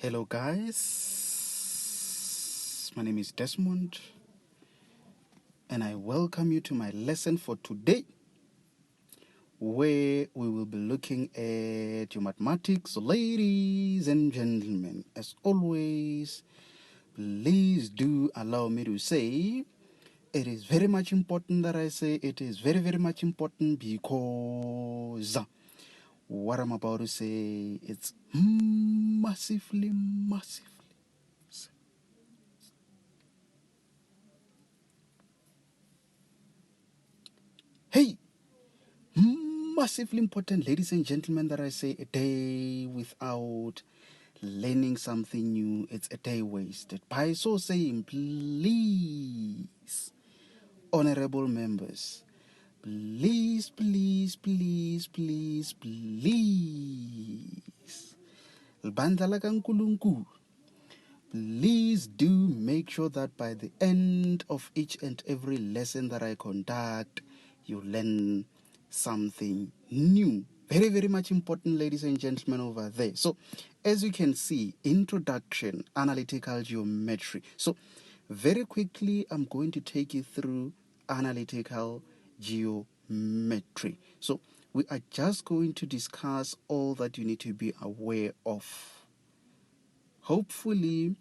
Hello, guys. My name is Desmond, and I welcome you to my lesson for today, where we will be looking at your mathematics. So, ladies and gentlemen, as always, please do allow me to say it is very much important that I say it is very, very much important because what I'm about to say it's massively. Hey, massively important, ladies and gentlemen, that I say a day without learning something new, it's a day wasted. By so saying, please, honorable members, please, Bandla la kaNkulunkulu, please do make sure that by the end of each and every lesson that I conduct, you learn something new. Very, very much important, ladies and gentlemen, over there. So, as you can see, introduction, analytical geometry. So, very quickly, I'm going to take you through analytical geometry. So, we are just going to discuss all that you need to be aware of. Hopefully,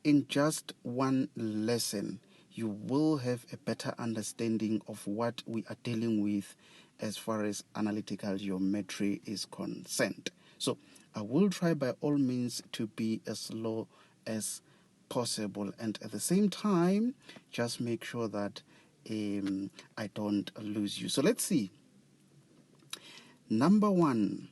in just one lesson, you will have a better understanding of what we are dealing with as far as analytical geometry is concerned. So I will try by all means to be as slow as possible, and at the same time, just make sure that I don't lose you. So let's see. Number one,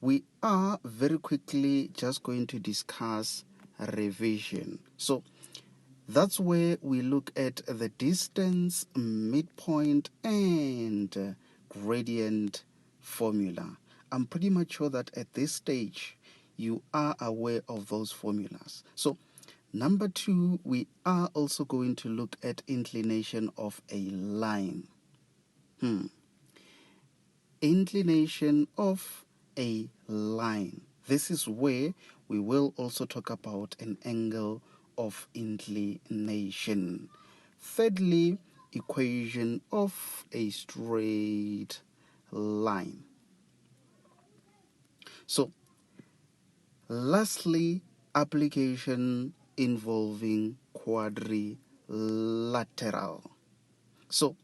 we are very quickly just going to discuss revision. So that's where we look at the distance, midpoint, and gradient formula. I'm pretty much sure that at this stage, you are aware of those formulas. So number two, we are also going to look at inclination of a line. Inclination of a line. This is where we will also talk about an angle of inclination. Thirdly, equation of a straight line. So, lastly, application involving quadrilateral. So,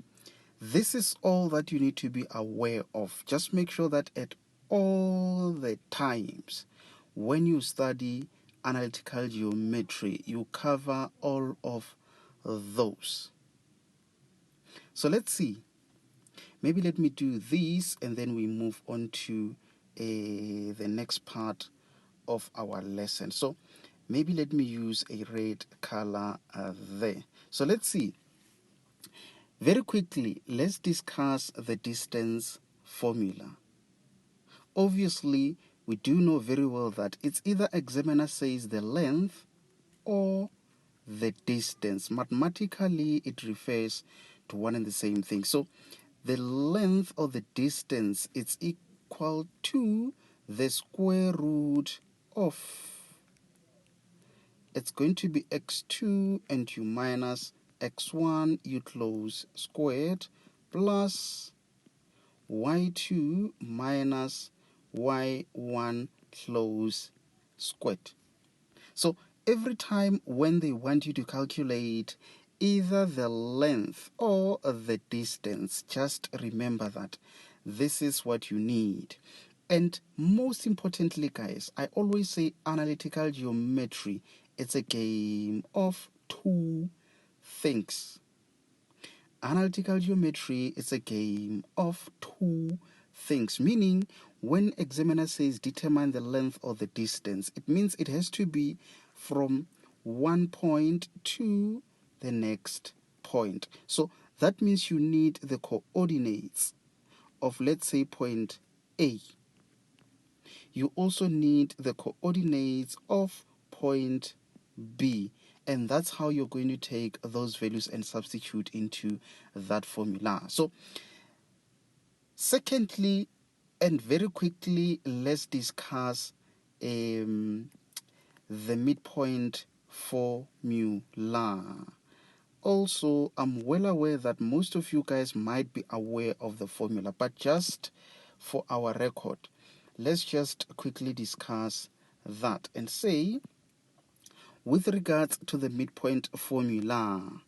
this is all that you need to be aware of. Just make sure that at all the times when you study analytical geometry, you cover all of those. So let's see. Maybe let me do this and then we move on to the next part of our lesson. So maybe let me use a red color there. So let's see. Very quickly, let's discuss the distance formula. Obviously, we do know very well that it's either examiner says the length or the distance. Mathematically, it refers to one and the same thing. So, the length or the distance, it's equal to the square root of, it's going to be x2 and you minus x1 you close squared plus y2 minus y1 close squared. So every time when they want you to calculate either the length or the distance, just remember that this is what you need. And most importantly, guys, I always say analytical geometry, it's a game of two things. Analytical geometry is a game of two things, meaning when examiner says determine the length or the distance, it means it has to be from one point to the next point. So that means you need the coordinates of, let's say, point A. You also need the coordinates of point B. And that's how you're going to take those values and substitute into that formula. So, secondly, and very quickly, let's discuss the midpoint formula. Also, I'm well aware that most of you guys might be aware of the formula, but just for our record, let's just quickly discuss that and say, with regards to the midpoint formula,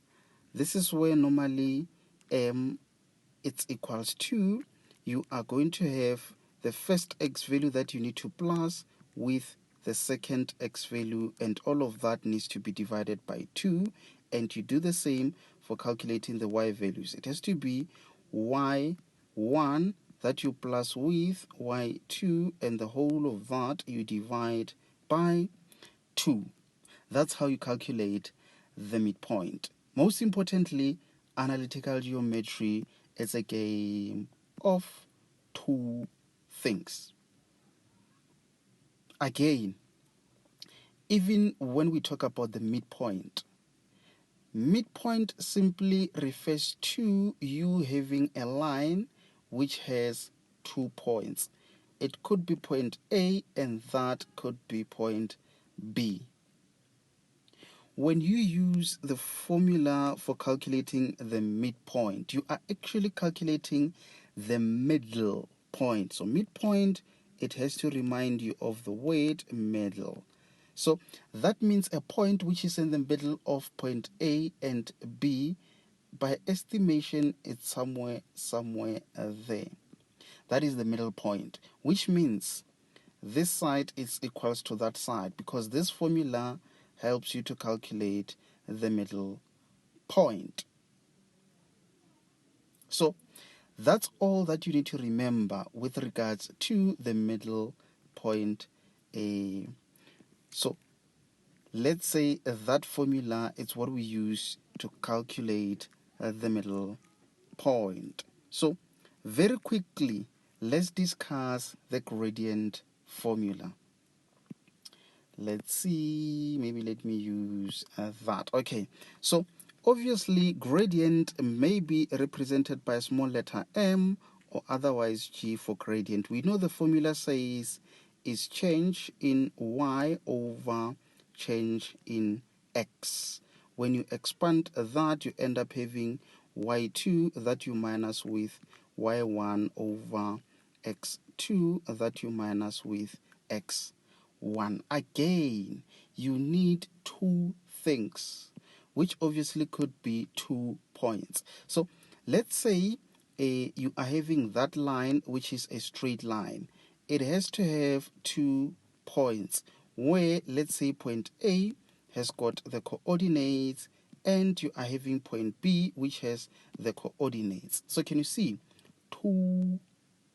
this is where normally it's equals to, you are going to have the first x value that you need to plus with the second x value, and all of that needs to be divided by 2, and you do the same for calculating the y values. It has to be y1 that you plus with y2, and the whole of that you divide by 2. That's how you calculate the midpoint. Most importantly, analytical geometry is a game of two things. Again, even when we talk about the midpoint simply refers to you having a line which has 2 points. It could be point A and that could be point B. When you use the formula for calculating the midpoint, you are actually calculating the middle point. So midpoint, it has to remind you of the word middle. So that means a point which is in the middle of point A and B, by estimation, it's somewhere there. That is the middle point, which means this side is equals to that side, because this formula helps you to calculate the middle point. So that's all that you need to remember with regards to the middle point. So let's say that formula is what we use to calculate the middle point. So very quickly, let's discuss the gradient formula. Let's see, maybe let me use that. Okay, so obviously gradient may be represented by a small letter m or otherwise g for gradient. We know the formula says is change in y over change in x. When you expand that, you end up having y2 that you minus with y1 over x2 that you minus with x1. Again, you need 2 things, which obviously could be 2 points. So let's say you are having that line, which is a straight line. It has to have 2 points, where let's say point A has got the coordinates and you are having point B which has the coordinates. So can you see 2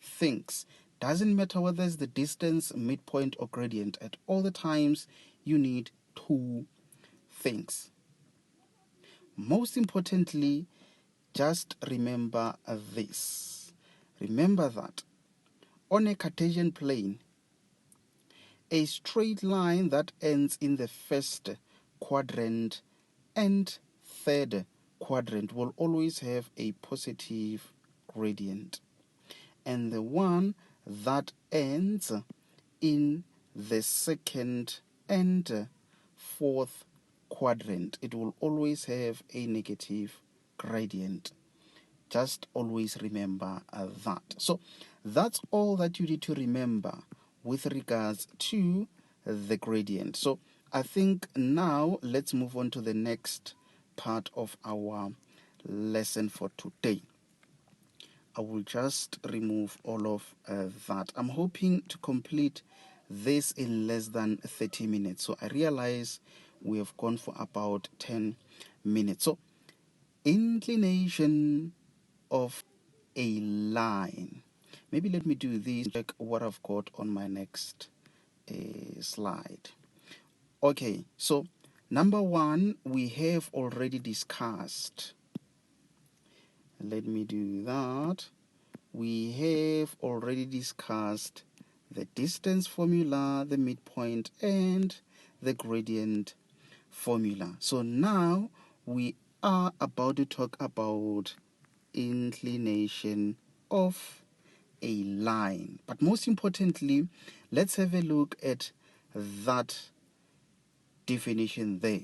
things? Doesn't matter whether it's the distance, midpoint or gradient, at all the times you need 2 things. Most importantly, just remember this. Remember that on a Cartesian plane, a straight line that ends in the first quadrant and third quadrant will always have a positive gradient. And the one that ends in the second and fourth quadrant, it will always have a negative gradient. Just always remember that. So that's all that you need to remember with regards to the gradient. So I think now let's move on to the next part of our lesson for today. I will just remove all of that. I'm hoping to complete this in less than 30 minutes. So I realize we have gone for about 10 minutes. So inclination of a line. Maybe let me do this, check what I've got on my next slide. Okay, so number 1, we have already discussed. Let me do that. We have already discussed the distance formula, the midpoint, and the gradient formula. So now we are about to talk about inclination of a line. But most importantly, let's have a look at that definition there.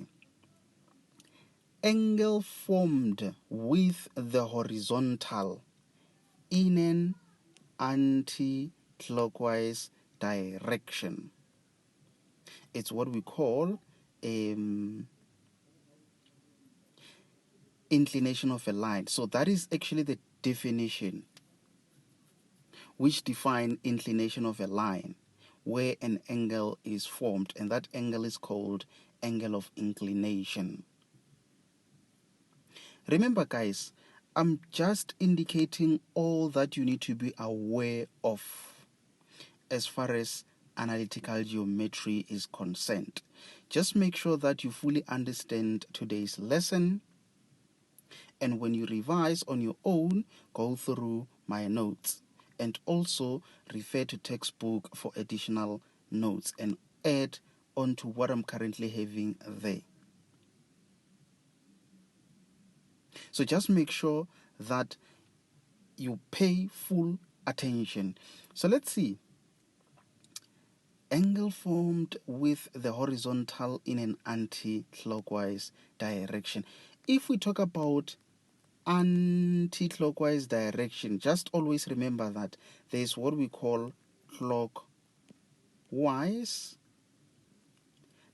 Angle formed with the horizontal in an anti-clockwise direction. It's what we call inclination of a line. So that is actually the definition which define inclination of a line, where an angle is formed, and that angle is called angle of inclination. Remember, guys, I'm just indicating all that you need to be aware of as far as analytical geometry is concerned. Just make sure that you fully understand today's lesson, and when you revise on your own, go through my notes and also refer to textbook for additional notes and add on to what I'm currently having there. So just make sure that you pay full attention. So let's see. Angle formed with the horizontal in an anti-clockwise direction. If we talk about anti-clockwise direction, just always remember that there is what we call clockwise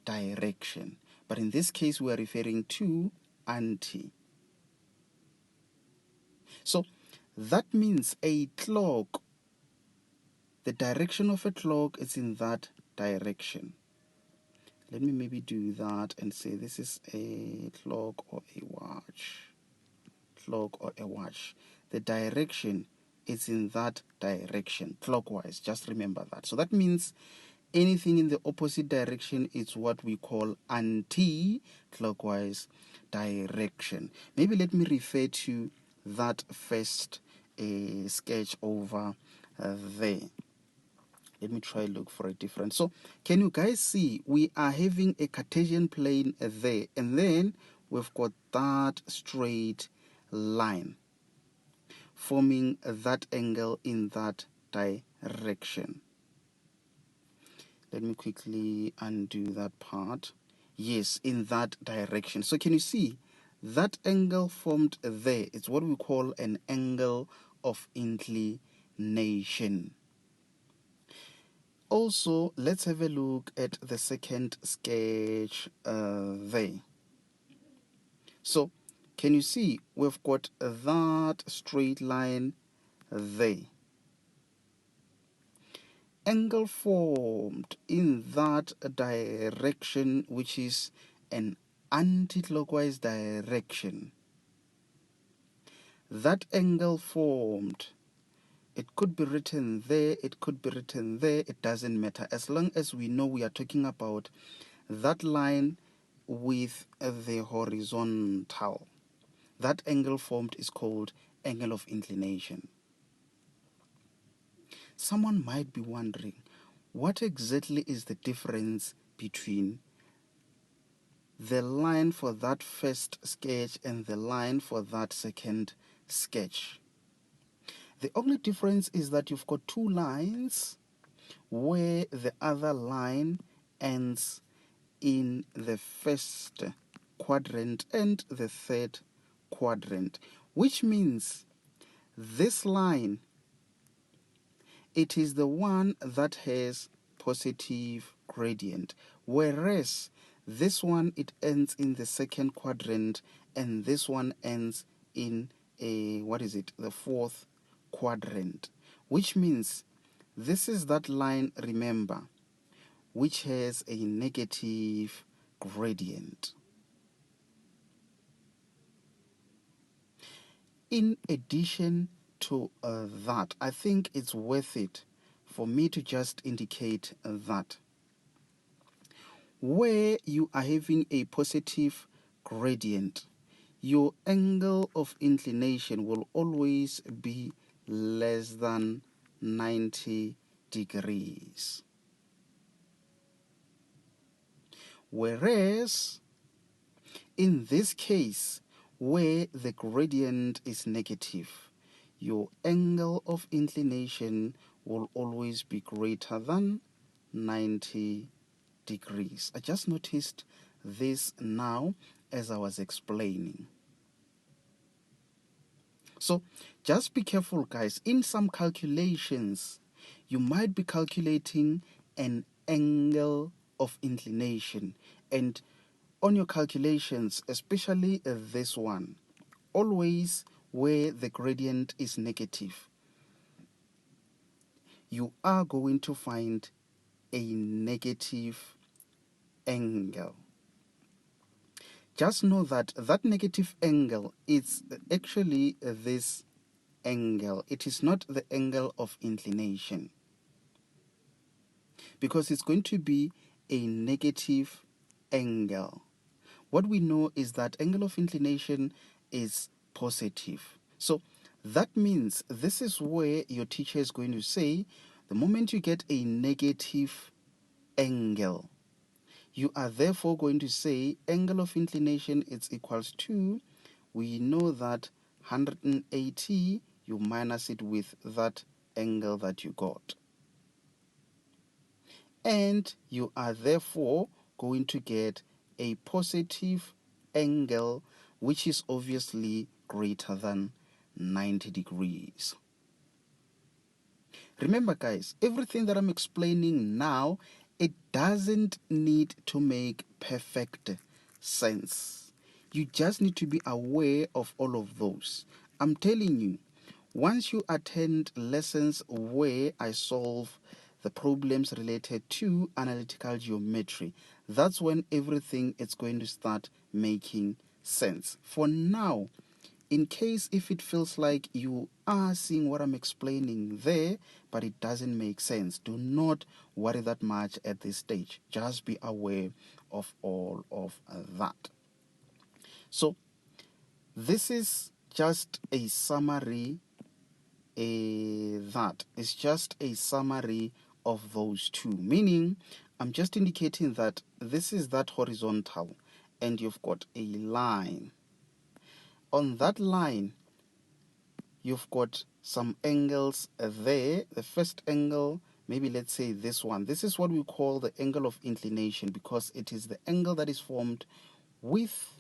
direction. But in this case, we are referring to anti. So that means a clock, the direction of a clock is in that direction. Let me maybe do that and say this is a clock or a watch. Clock or a watch. The direction is in that direction, clockwise. Just remember that. So that means anything in the opposite direction is what we call anti-clockwise direction. Maybe let me refer to that first sketch over there. Let me try look for a different. So can you guys see we are having a Cartesian plane there, and then we've got that straight line forming that angle in that direction. Let me quickly undo that part. Yes, in that direction. So can you see that angle formed there? It's what we call an angle of inclination. Also, let's have a look at the second sketch there. So, can you see we've got that straight line there. Angle formed in that direction, which is an anti-clockwise direction. That angle formed, it could be written there, it could be written there, it doesn't matter. As long as we know we are talking about that line with the horizontal. That angle formed is called angle of inclination. Someone might be wondering, what exactly is the difference between the line for that first sketch and the line for that second sketch? The only difference is that you've got two lines where the other line ends in the first quadrant and the third quadrant, which means this line, it is the one that has positive gradient, whereas this one, it ends in the second quadrant, and this one ends in the fourth quadrant, which means this is that line, remember, which has a negative gradient. In addition to that, I think it's worth it for me to just indicate that where you are having a positive gradient, your angle of inclination will always be less than 90 degrees. Whereas in this case, where the gradient is negative, your angle of inclination will always be greater than 90 degrees. I just noticed this now as I was explaining. So just be careful, guys. In some calculations, you might be calculating an angle of inclination, and on your calculations, especially this one, always where the gradient is negative, you are going to find a negative angle. Just know that that negative angle is actually this angle. It is not the angle of inclination, because it's going to be a negative angle. What we know is that angle of inclination is positive. So that means this is where your teacher is going to say, the moment you get a negative angle, you are therefore going to say angle of inclination is equals to, we know that 180, you minus it with that angle that you got. And you are therefore going to get a positive angle, which is obviously greater than 90 degrees. Remember, guys, everything that I'm explaining now, it doesn't need to make perfect sense. You just need to be aware of all of those. I'm telling you, once you attend lessons where I solve the problems related to analytical geometry, that's when everything is going to start making sense. For now, in case if it feels like you are seeing what I'm explaining there, but it doesn't make sense, do not worry that much at this stage. Just be aware of all of that. So this is just a summary. That is just a summary of those two, meaning I'm just indicating that this is that horizontal and you've got a line. On that line, you've got some angles there. The first angle, maybe let's say this one. This is what we call the angle of inclination, because it is the angle that is formed with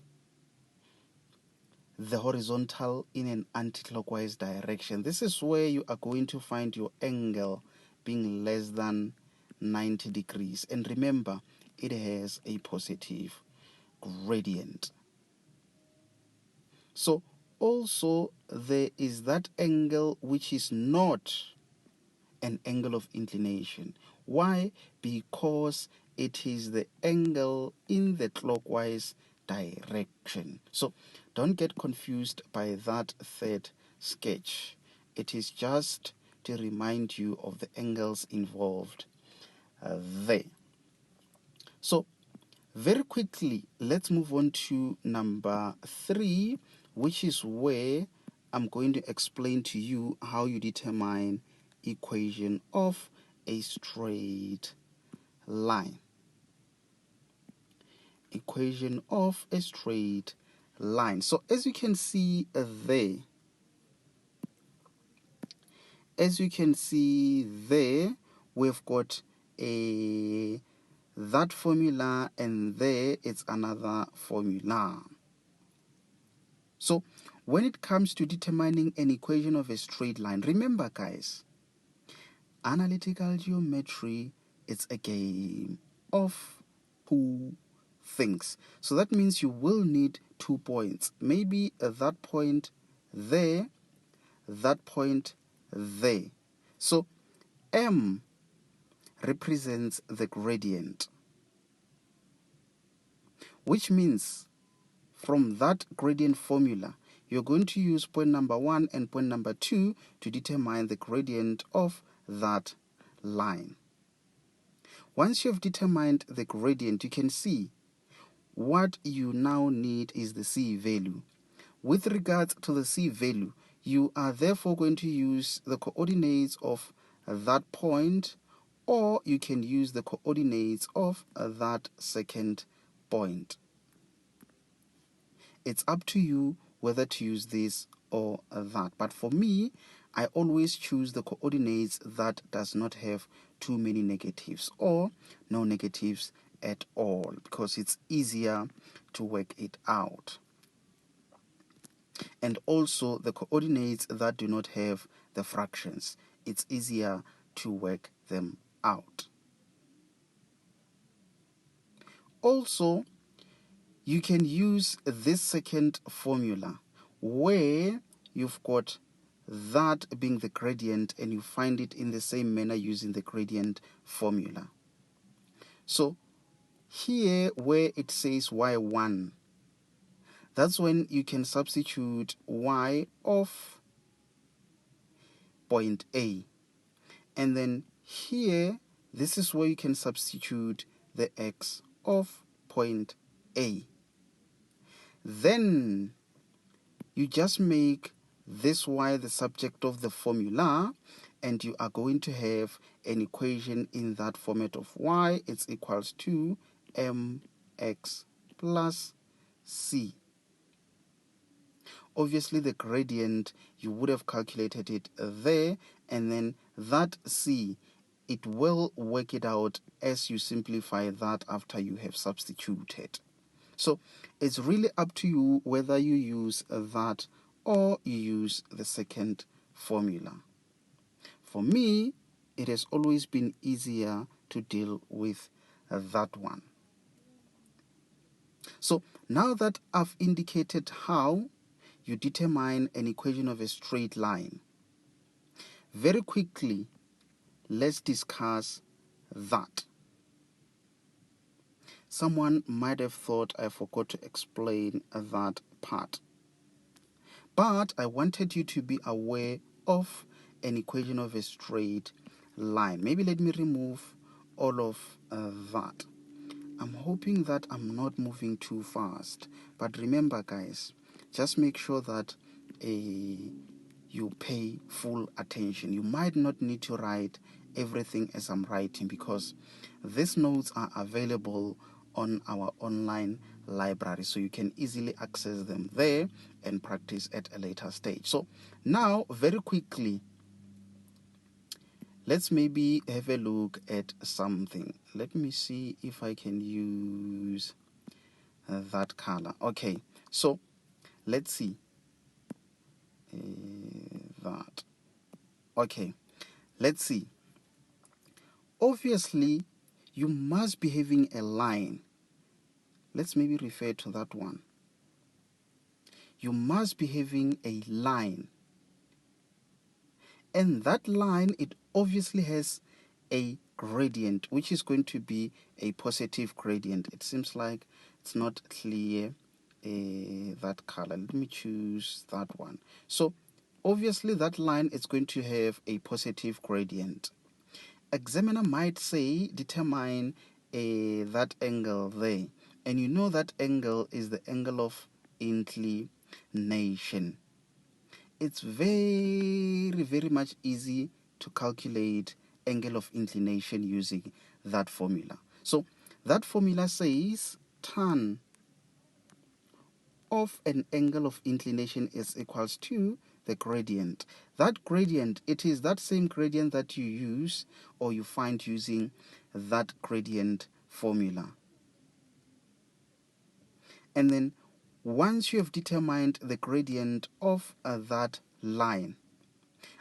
the horizontal in an anti-clockwise direction. This is where you are going to find your angle being less than 90 degrees. And remember, it has a positive gradient. So also there is that angle which is not an angle of inclination. Why? Because it is the angle in the clockwise direction. So don't get confused by that third sketch. It is just to remind you of the angles involved there. So very quickly, let's move on to number 3, which is where I'm going to explain to you how you determine equation of a straight line. Equation of a straight line. So as you can see there, we've got that formula, and there it's another formula. So when it comes to determining an equation of a straight line, remember, guys, analytical geometry, it's a game of 2 things. So that means you will need 2 points. Maybe that point there, that point there. So M represents the gradient, which means from that gradient formula, you're going to use point number 1 and point number 2 to determine the gradient of that line. Once you've determined the gradient, you can see what you now need is the C value. With regards to the C value, you are therefore going to use the coordinates of that point, or you can use the coordinates of that second point. It's up to you whether to use this or that. But for me, I always choose the coordinates that does not have too many negatives or no negatives at all because it's easier to work it out. And also the coordinates that do not have the fractions, it's easier to work them out. Also, you can use this second formula where you've got that being the gradient and you find it in the same manner using the gradient formula. So here where it says y1, that's when you can substitute y of point A. And then here, this is where you can substitute the x of point A. Then you just make this y the subject of the formula, and you are going to have an equation in that format of y. It's equals to mx plus c. Obviously, the gradient, you would have calculated it there, and then that c, it will work it out as you simplify that after you have substituted. So it's really up to you whether you use that or you use the second formula. For me, it has always been easier to deal with that one. So now that I've indicated how you determine an equation of a straight line, very quickly, let's discuss that. Someone might have thought I forgot to explain that part. But I wanted you to be aware of an equation of a straight line. Maybe let me remove all of that. I'm hoping that I'm not moving too fast. But remember, guys, just make sure that you pay full attention. You might not need to write everything as I'm writing because these notes are available on our online library, so you can easily access them there and practice at a later stage. So now, very quickly, let's maybe have a look at something. Let me see if I can use that color. Okay, so let's see that. Okay, let's see. Obviously, you must be having a line. Let's maybe refer to that one. You must be having a line. And that line, it obviously has a gradient, which is going to be a positive gradient. It seems like it's not clear, that color. Let me choose that one. So obviously that line is going to have a positive gradient. Examiner might say determine that angle there, and you know that angle is the angle of inclination. It's very, very much easy to calculate angle of inclination using that formula. So that formula says tan of an angle of inclination is equals to the gradient. That gradient, it is that same gradient that you use or you find using that gradient formula. And then once you have determined the gradient of that line,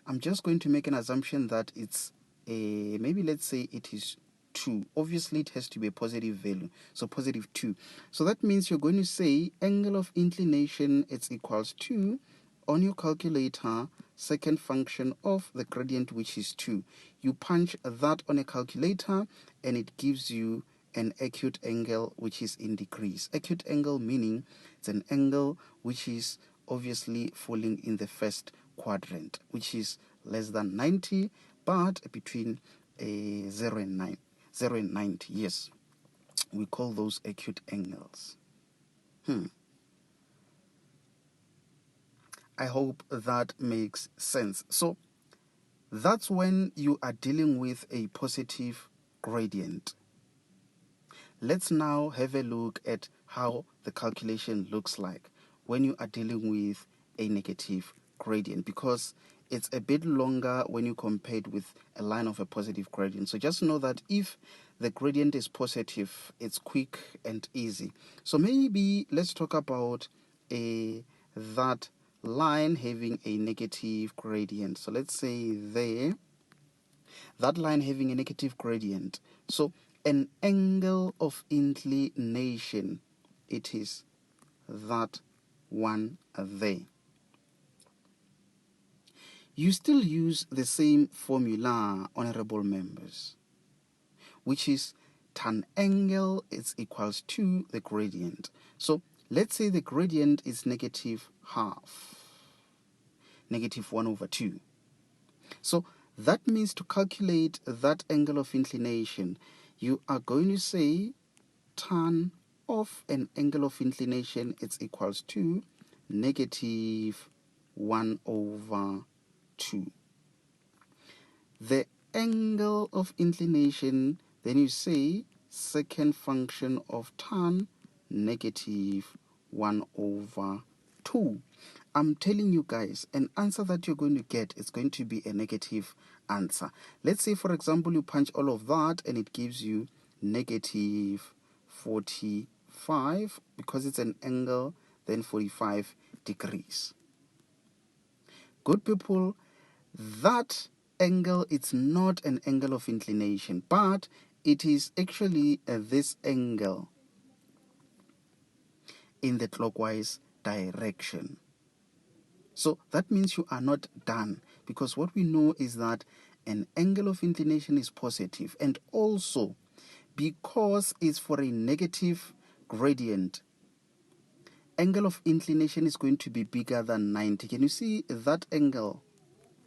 I'm just going to make an assumption that it's maybe let's say it is 2. Obviously, it has to be a positive value, so positive 2. So that means you're going to say angle of inclination is equals to, on your calculator, second function of the gradient, which is 2. You punch that on a calculator, and it gives you an acute angle, which is in degrees. Acute angle meaning it's an angle which is obviously falling in the first quadrant, which is less than 90, but between 0 and 90. Yes, we call those acute angles. I hope that makes sense. So that's when you are dealing with a positive gradient. Let's now have a look at how the calculation looks like when you are dealing with a negative gradient, because it's a bit longer when you compare it with a line of a positive gradient. So just know that if the gradient is positive, it's quick and easy. So maybe let's talk about that line having a negative gradient. So let's say there, that line having a negative gradient. So an angle of inclination, it is that one there. You still use the same formula, honorable members, which is tan angle is equals to the gradient. So let's say the gradient is negative half, negative 1/2. So that means to calculate that angle of inclination, you are going to say tan of an angle of inclination is equals to negative 1/2. The angle of inclination, then you say second function of tan, negative 1/2. I'm telling you guys, an answer that you're going to get is going to be a negative answer. Let's say, for example, you punch all of that and it gives you negative 45, because it's an angle, then 45 degrees. Good people, that angle, it's not an angle of inclination, but it is actually this angle in the clockwise direction. So that means you are not done, because what we know is that an angle of inclination is positive, and also because it's for a negative gradient, angle of inclination is going to be bigger than 90. Can you see that angle?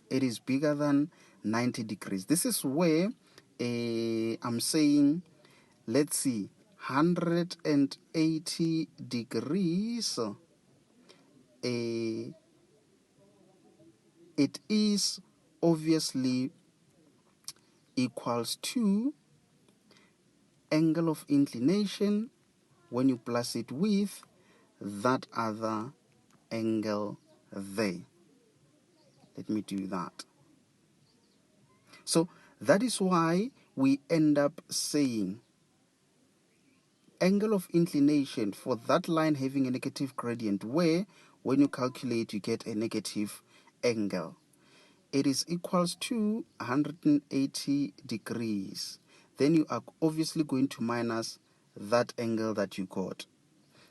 It is bigger than 90 degrees. This is where I'm saying, let's see, 180 degrees. It is obviously equals to angle of inclination when you plus it with that other angle there. Let me do that. So that is why we end up saying angle of inclination for that line having a negative gradient, where when you calculate you get a negative angle. It is equals to 180 degrees. Then you are obviously going to minus that angle that you got.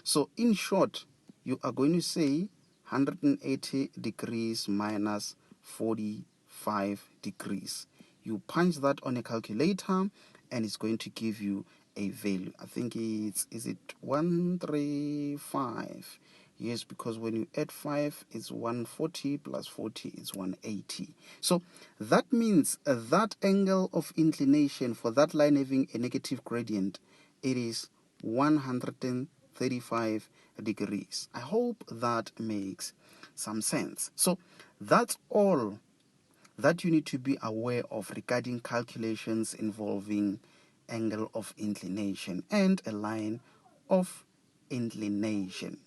So in short, you are going to say 180 degrees minus 45 degrees. You punch that on a calculator and it's going to give you a value. I think is it 135? Yes, because when you add 5, it's 140 plus 40 is 180. So that means that angle of inclination for that line having a negative gradient, it is 135 degrees. I hope that makes some sense. So that's all that you need to be aware of regarding calculations involving angle of inclination and a line of inclination.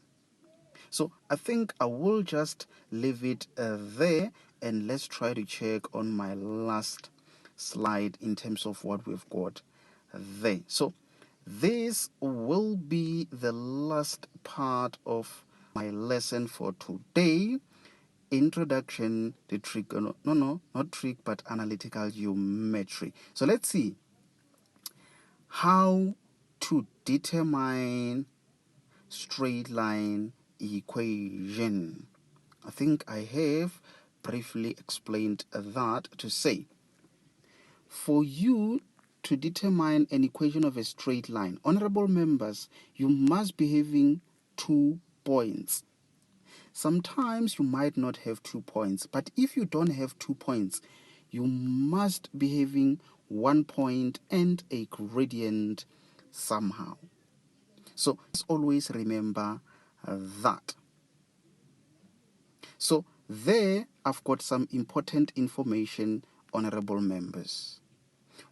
So I think I will just leave it there, and let's try to check on my last slide in terms of what we've got there. So this will be the last part of my lesson for today. Introduction to analytical geometry. So let's see how to determine straight line equation. I think I have briefly explained that to say, for you to determine an equation of a straight line, honorable members, you must be having 2 points. Sometimes you might not have 2 points, but if you don't have 2 points, you must be having 1 point and a gradient somehow. So always remember that. So there I've got some important information, honorable members,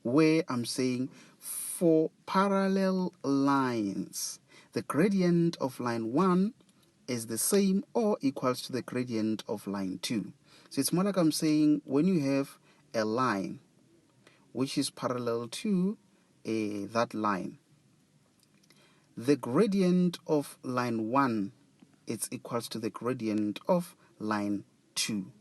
where I'm saying for parallel lines, the gradient of line 1 is the same or equals to the gradient of line 2. So it's more like I'm saying when you have a line which is parallel to that line. The gradient of line 1 is equals to the gradient of line 2.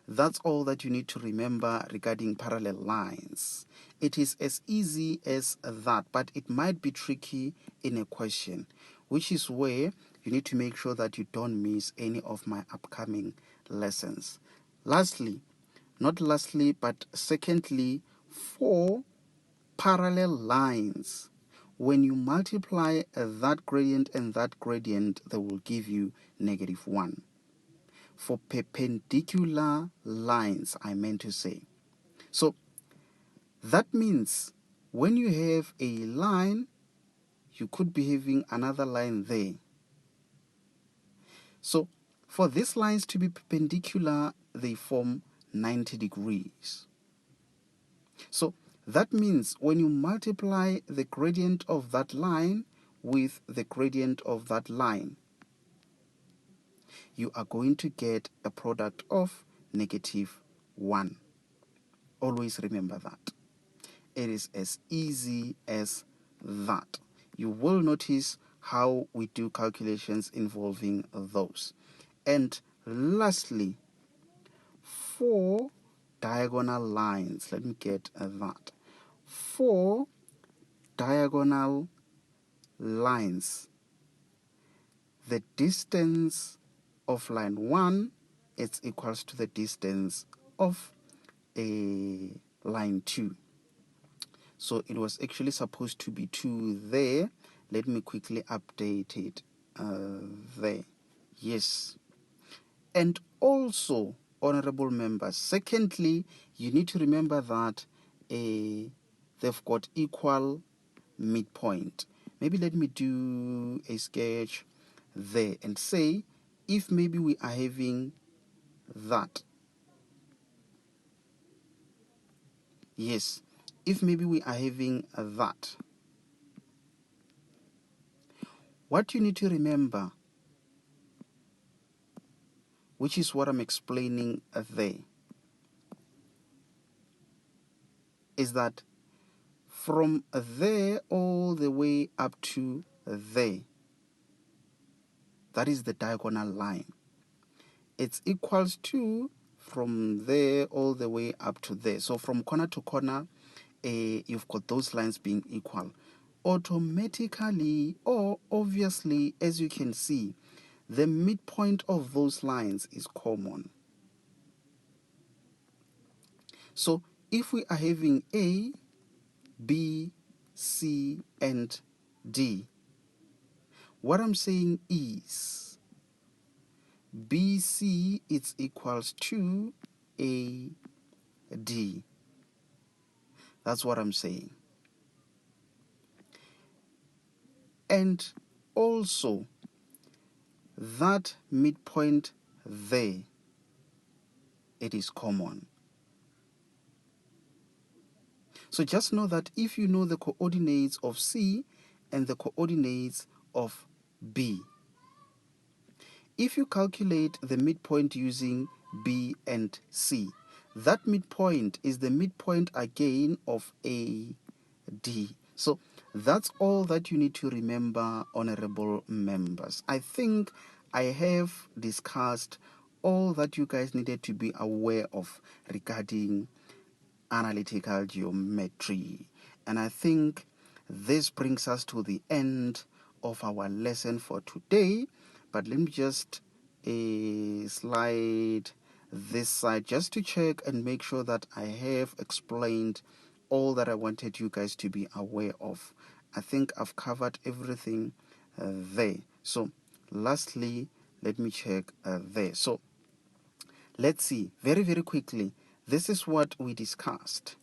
That's all that you need to remember regarding parallel lines. It is as easy as that, but it might be tricky in a question, which is where you need to make sure that you don't miss any of my upcoming lessons. Lastly, not lastly, but secondly, for parallel lines, when you multiply that gradient and that gradient, they will give you -1. For perpendicular lines, I meant to say. So that means when you have a line, you could be having another line there. So for these lines to be perpendicular, they form 90 degrees. So that means when you multiply the gradient of that line with the gradient of that line, you are going to get a product of -1. Always remember that. It is as easy as that. You will notice how we do calculations involving those. And lastly, for diagonal lines, let me get that. For diagonal lines, the distance of line 1 is equals to the distance of a line 2. So it was actually supposed to be 2 there. Let me quickly update it there. Yes. And also, honorable members, secondly, you need to remember that they've got equal midpoint. Maybe let me do a sketch there and say, if maybe we are having that. Yes, if maybe we are having that. What you need to remember, which is what I'm explaining there, is that from there all the way up to there, that is the diagonal line. It's equals to from there all the way up to there. So from corner to corner, you've got those lines being equal. Automatically, or obviously, as you can see, the midpoint of those lines is common. So if we are having A, B, C, and D, what I'm saying is BC is equals to AD. That's what I'm saying. And also, that midpoint there, it is common. So just know that if you know the coordinates of C and the coordinates of B, if you calculate the midpoint using B and C, that midpoint is the midpoint again of AD. So that's all that you need to remember, honorable members. I think I have discussed all that you guys needed to be aware of regarding analytical geometry. And I think this brings us to the end of our lesson for today. But let me just slide this side just to check and make sure that I have explained all that I wanted you guys to be aware of. I think I've covered everything there. So lastly, let me check there. So let's see very, very quickly. This is what we discussed.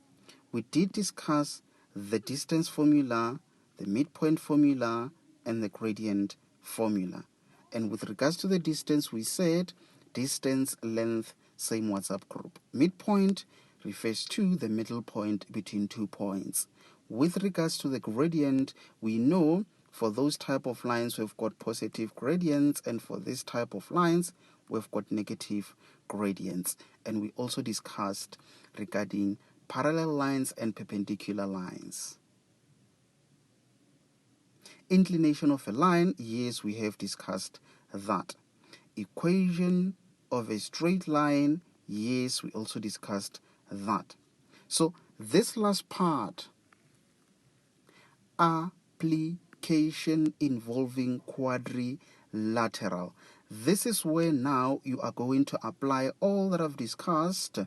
We did discuss the distance formula, the midpoint formula, and the gradient formula. And with regards to the distance, we said distance, length, same WhatsApp group. Midpoint refers to the middle point between 2 points. With regards to the gradient, we know for those type of lines, we've got positive gradients, and for this type of lines, we've got negative gradients. And we also discussed regarding parallel lines and perpendicular lines. Inclination of a line, yes, we have discussed that. Equation of a straight line, yes, we also discussed that. So this last part, application involving quadrilateral. This is where now you are going to apply all that I've discussed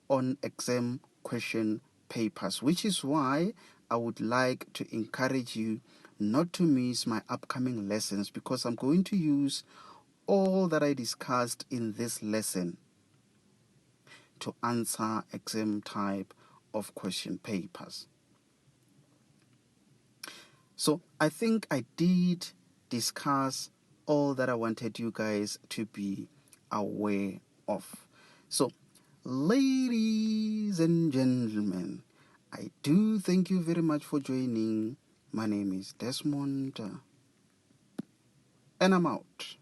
on exam question papers, which is why I would like to encourage you not to miss my upcoming lessons, because I'm going to use all that I discussed in this lesson to answer exam type of question papers. So I think I did discuss all that I wanted you guys to be aware of. So, ladies and gentlemen, I do thank you very much for joining. My name is Desmond, and I'm out.